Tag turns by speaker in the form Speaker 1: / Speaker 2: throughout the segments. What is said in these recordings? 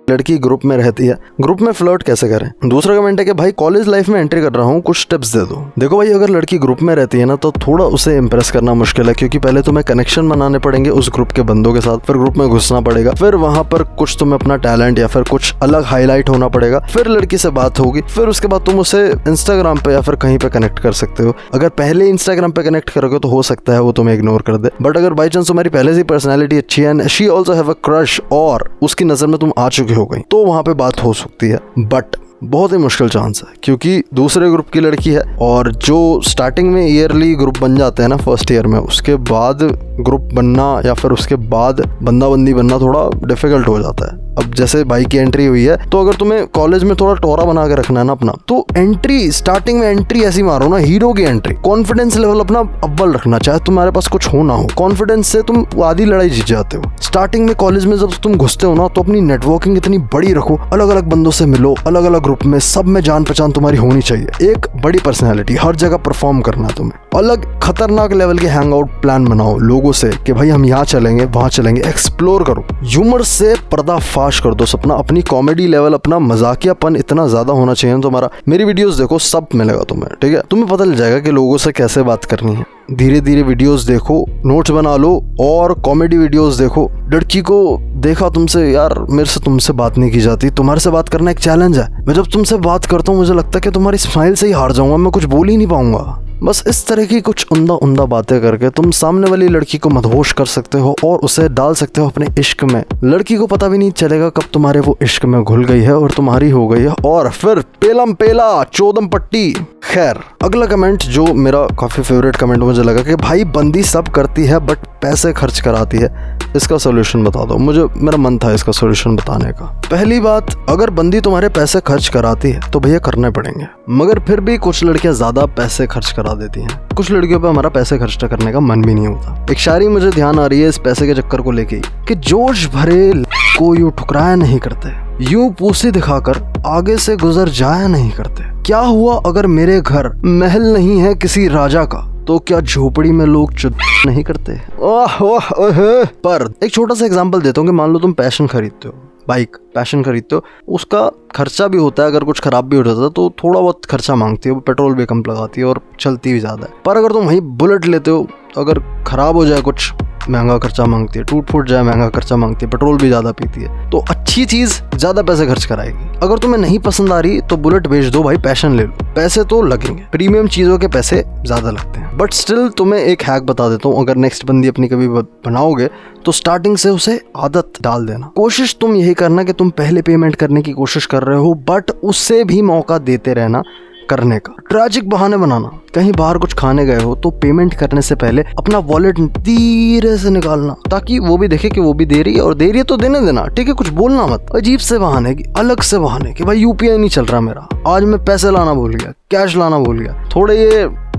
Speaker 1: लड़की ग्रुप में रहती है, ग्रुप में फ्लर्ट कैसे करें। दूसरा कमेंट है कि भाई कॉलेज लाइफ में एंट्री कर रहा हूँ, कुछ टिप्स दे दो। देखो भाई, अगर लड़की ग्रुप में रहती है ना तो थोड़ा उसे इम्प्रेस करना मुश्किल है, क्योंकि पहले तुम्हें कनेक्शन बनाने पड़ेंगे उस ग्रुप के बंदों के साथ, फिर ग्रुप में घुसना पड़ेगा, फिर वहां पर कुछ तुम्हें अपना टैलेंट या फिर कुछ अलग हाईलाइट होना पड़ेगा, फिर लड़की से बात होगी, फिर उसके बाद तुम उसे इंस्टाग्राम पे या फिर कहीं पे कनेक्ट कर सकते हो। अगर पहले इंस्टाग्राम पे कनेक्ट करोगे तो हो सकता है वो तुम्हें इग्नोर कर दे, बट अगर बाई चांस तुम्हारी पहले से पर्सनैलिटी अच्छी है and she also have a crush और उसकी नजर में तुम आ चुके हो गई, तो वहां पे बात हो सकती है। बट बहुत ही मुश्किल चांस है, क्योंकि दूसरे ग्रुप की लड़की है और जो स्टार्टिंग में ईयरली ग्रुप बन जाते हैं ना फर्स्ट ईयर में, उसके बाद ग्रुप बनना या फिर उसके बाद बंदा बंदी बनना थोड़ा डिफिकल्ट हो जाता है। अब जैसे भाई की एंट्री हुई है, तो अगर तुम्हें कॉलेज में थोड़ा टोरा बना के रखना है ना अपना, तो एंट्री स्टार्टिंग में एंट्री ऐसी मारो ना, हीरो की एंट्री। कॉन्फिडेंस लेवल अपना अव्वल रखना, चाहे तुम्हारे पास कुछ हो ना हो, कॉन्फिडेंस से तुम आधी लड़ाई जीत जाते हो। स्टार्टिंग में कॉलेज में जब तुम घुसते हो ना, तो अपनी नेटवर्किंग इतनी बड़ी रखो, अलग अलग बंदों से मिलो, अलग अलग ग्रुप में, सब में जान पहचान तुम्हारी होनी चाहिए। एक बड़ी पर्सनैलिटी, हर जगह परफॉर्म करना है तुम्हें। अलग खतरनाक लेवल के हैंग आउट प्लान बनाओ लोगों से कि भाई हम यहाँ चलेंगे, वहां चलेंगे, एक्सप्लोर करो। ह्यूमर से पर्दाफाश कर दो सपना, अपनी कॉमेडी लेवल, अपना मजाकियापन इतना ज्यादा होना चाहिए तुम्हारा। मेरी वीडियोस देखो, सब मिलेगा तुम्हें, ठीक है। तुम्हें पता चल जाएगा कि लोगों से कैसे बात करनी है। धीरे धीरे वीडियोस देखो, नोट्स बना लो और कॉमेडी वीडियोस देखो। लड़की को देखा तुमसे, यार मेरे से तुमसे बात नहीं की जाती, तुम्हारे से बात करना एक चैलेंज है। मैं जब तुमसे बात करता हूँ मुझे लगता है कि तुम्हारी स्माइल से ही हार जाऊंगा, मैं कुछ बोल ही नहीं पाऊंगा। बस इस तरह की कुछ उम्दा बातें करके तुम सामने वाली लड़की को मदहोश कर सकते हो और उसे डाल सकते हो अपने इश्क में। लड़की को पता भी नहीं चलेगा कब तुम्हारे वो इश्क में घुल गई है और तुम्हारी हो गई है, और फिर पेलम पेला चौदम पट्टी। खैर, अगला कमेंट जो मेरा काफी फेवरेट कमेंट मुझे लगा कि भाई बंदी सब करती है बट पैसे खर्च कराती है, इसका सोल्यूशन बता दो। मेरा मन था इसका सोल्यूशन बताने का। पहली बात, अगर बंदी तुम्हारे पैसे खर्च कराती है तो भैया करने पड़ेंगे, मगर फिर भी कुछ लड़कियां ज्यादा पैसे खर्च करा देती हैं। कुछ लड़कियों पे हमारा पैसे खर्च करने का मन भी नहीं होता। एक शायरी मुझे ध्यान आ रही है इस पैसे के चक्कर को लेके कि जोश भरे को यूं ठुकराया नहीं करते, यूं पूसी दिखाकर आगे से गुजर जाया नहीं करते। क्या हुआ अगर मेरे घर महल नहीं है किसी राजा का, तो क्या झोपड़ी में लोग चुद नहीं करते। पर एक छोटा सा एग्जांपल देता हूँ कि मान लो तुम पैशन खरीदते हो, बाइक पैशन खरीदते हो, उसका खर्चा भी होता है, अगर कुछ खराब भी हो जाता है तो थोड़ा बहुत खर्चा मांगती है, वो पेट्रोल भी कम लगाती है और चलती भी ज़्यादा है। पर अगर तुम वही बुलेट लेते हो, अगर खराब हो जाए कुछ महंगा खर्चा मांगती है, टूट फूट जाए महंगा खर्चा मांगती है, पेट्रोल भी ज़्यादा पीती है। तो अच्छी चीज़ ज़्यादा पैसे खर्च कराएगी। अगर तुम्हें नहीं पसंद आ रही तो बुलेट बेच दो भाई, पैशन ले लो, पैसे तो लगेंगे, प्रीमियम चीज़ों के पैसे ज़्यादा लगते हैं। बट स्टिल तुम्हें एक हैक बता देता हूँ, अगर नेक्स्ट बंदी अपनी कभी बनाओगे तो स्टार्टिंग से उसे आदत डाल देना। कोशिश तुम यही करना कि तुम पहले पेमेंट करने की कोशिश कर रहे हो, बट उससे भी मौका देते रहना करने का। ट्रैजिक बहाने बनाना, कहीं बाहर कुछ खाने गए हो तो पेमेंट करने से पहले अपना वॉलेट धीरे से निकालना, ताकि वो भी देखे कि वो भी दे रही है, और दे रही है तो देने देना, ठीक है। कुछ बोलना मत, अजीब से बहाने की, अलग से बहाने कि भाई यूपीआई नहीं चल रहा मेरा, आज मैं पैसे लाना भूल गया, कैश लाना भूल गया।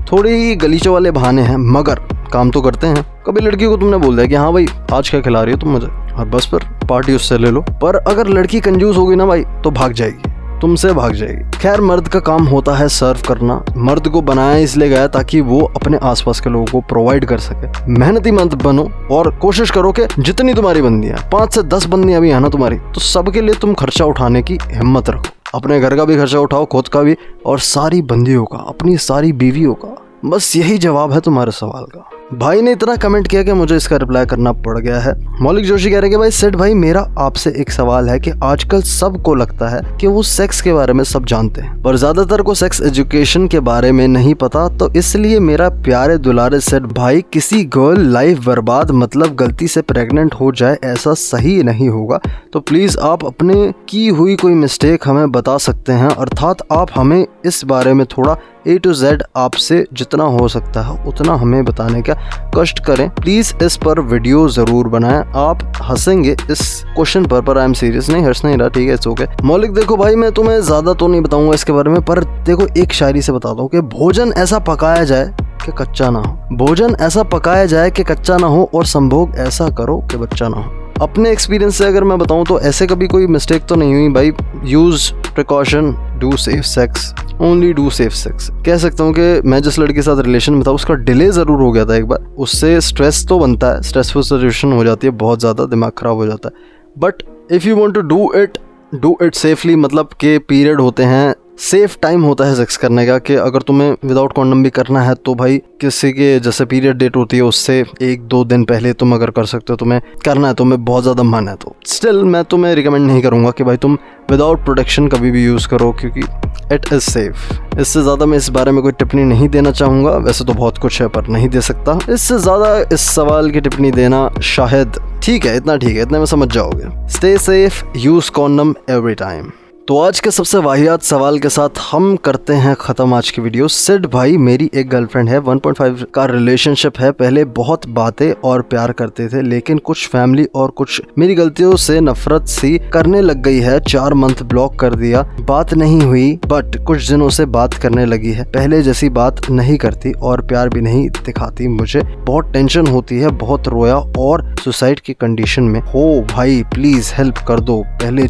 Speaker 1: थोड़े गलीचों वाले बहाने हैं, मगर काम तो करते हैं। कभी लड़की को तुमने बोल दिया कि हाँ भाई आज क्या खिला रही हो तुम मुझे, और बस फिर पार्टी उससे ले लो। पर अगर लड़की कंजूस होगी ना भाई, तो भाग जाएगी, तुमसे भाग जाएगी। खैर, मर्द का काम होता है सर्व करना। मर्द को बनाया इसलिए गया ताकि वो अपने आसपास के लोगों को प्रोवाइड कर सके। मेहनती मत बनो और कोशिश करो कि जितनी तुम्हारी बंदियां, 5 से 10 बंदियां भी है ना तुम्हारी, तो सबके लिए तुम खर्चा उठाने की हिम्मत रखो। अपने घर का भी खर्चा उठाओ, खुद का भी, और सारी बंदियों का, अपनी सारी बीवियों का। बस यही जवाब है तुम्हारे सवाल का। भाई ने इतना कमेंट किया कि मुझे इसका रिप्लाई करना पड़ गया है। मौलिक जोशी कह रहे हैं कि भाई सेठ भाई, मेरा आपसे एक सवाल है कि आजकल सबको लगता है कि वो सेक्स के बारे में सब जानते हैं, पर ज्यादातर को सेक्स एजुकेशन के बारे में नहीं पता। तो इसलिए मेरा प्यारे दुलारे सेठ भाई, किसी गर्ल लाइफ बर्बाद मतलब गलती से प्रेग्नेंट हो जाए, ऐसा सही नहीं होगा। तो प्लीज आप अपने की हुई कोई मिस्टेक हमें बता सकते हैं, अर्थात आप हमें इस बारे में थोड़ा A to Z आपसे जितना हो सकता है उतना हमें बताने का कष्ट करें। प्लीज इस पर वीडियो जरूर बनाएं। आप हंसेंगे इस क्वेश्चन पर आई एम सीरियस। नहीं, हंस नहीं रहा, ठीक है, इट्स ओके। मौलिक देखो भाई, मैं तुम्हें ज्यादा तो नहीं बताऊंगा इसके बारे में, पर देखो एक शायरी से बता दो कि भोजन ऐसा पकाया जाए कि कच्चा ना हो, भोजन ऐसा पकाया जाए कि कच्चा ना हो, और संभोग ऐसा करो कि बच्चा ना हो। अपने एक्सपीरियंस से अगर मैं बताऊं तो ऐसे कभी कोई मिस्टेक तो नहीं हुई भाई। Use precaution, do safe sex, only do safe sex. कह सकता हूँ कि मैं जिस लड़के के साथ रिलेशन में था उसका डिले ज़रूर हो गया था एक बार। उससे स्ट्रेस तो बनता है, स्ट्रेसफुल सिचुएशन हो जाती है, बहुत ज़्यादा दिमाग ख़राब हो जाता है। But if you want to do it do it safely, मतलब के पीरियड होते हैं, सेफ टाइम होता है सेक्स करने का, कि अगर तुम्हें विदाउट कॉन्डम भी करना है तो भाई किसी के जैसे पीरियड डेट होती है उससे 1-2 दिन पहले तुम अगर कर सकते हो, तुम्हें करना है, तुम्हें बहुत ज़्यादा मन है तो स्टिल मैं तुम्हें रिकमेंड नहीं करूँगा कि भाई तुम विदाउट प्रोटेक्शन कभी भी यूज़ करो, क्योंकि इट इज़ सेफ। इससे ज़्यादा मैं इस बारे में कोई टिप्पणी नहीं देना चाहूँगा, वैसे तो बहुत कुछ है पर नहीं दे सकता। इससे ज़्यादा इस सवाल की टिप्पणी देना शायद ठीक है, इतना ठीक है, इतने में समझ जाओगे। Stay safe, use condom every time. तो आज के सबसे वाहियात सवाल के साथ हम करते हैं ख़त्म आज की वीडियो। सिड भाई, मेरी एक गर्लफ्रेंड है, 1.5 का रिलेशनशिप है। पहले बहुत बातें और प्यार करते थे, लेकिन कुछ फैमिली और कुछ मेरी गलतियों से नफरत सी करने लग गई है। 4 मंथ ब्लॉक कर दिया, बात नहीं हुई, बट कुछ दिनों से बात करने लगी है। पहले जैसी बात नहीं करती और प्यार भी नहीं दिखाती। मुझे बहुत टेंशन होती है, बहुत रोया और सुसाइड की कंडीशन में हो। भाई प्लीज हेल्प कर दो, पहले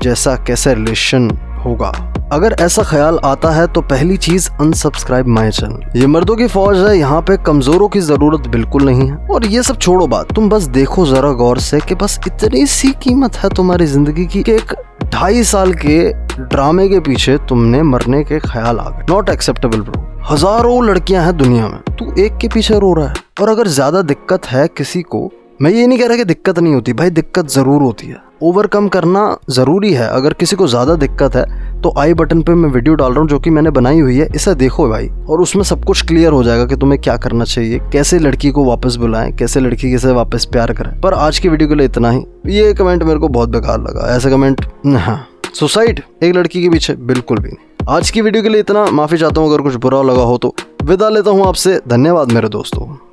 Speaker 1: जैसा कैसे रिलेशन होगा। अगर ऐसा ख्याल आता है तो पहली चीज अनसब्सक्राइब माय चैनल। ये मर्दों की फौज है, यहाँ पे कमजोरों की जरूरत बिल्कुल नहीं है। और ये सब छोड़ो बात, तुम बस देखो जरा गौर से कि बस इतनी सी कीमत है तुम्हारी जिंदगी की कि एक 2.5 साल के ड्रामे के पीछे तुमने मरने के ख्याल आ गए। Not acceptable bro. हजारों लड़कियां हैं दुनिया में, तू एक के पीछे रो रहा है। और अगर ज्यादा दिक्कत है किसी को, मैं ये नहीं कह रहा कि दिक्कत नहीं होती, भाई दिक्कत जरूर होती है, ओवरकम करना जरूरी है। अगर किसी को ज्यादा दिक्कत है तो आई बटन पे मैं वीडियो डाल रहा हूँ जो कि मैंने बनाई हुई है, इसे देखो भाई, और उसमें सब कुछ क्लियर हो जाएगा कि तुम्हें क्या करना चाहिए, कैसे लड़की को वापस बुलाएं, कैसे लड़की के साथ वापस प्यार करें। पर आज की वीडियो के लिए इतना ही। ये कमेंट मेरे को बहुत बेकार लगा, ऐसे कमेंट हाँ, सुसाइड एक लड़की के पीछे बिल्कुल भी नहीं। आज की वीडियो के लिए इतना, माफी चाहता हूँ अगर कुछ बुरा लगा हो तो। विदा लेता हूँ आपसे, धन्यवाद मेरे दोस्तों।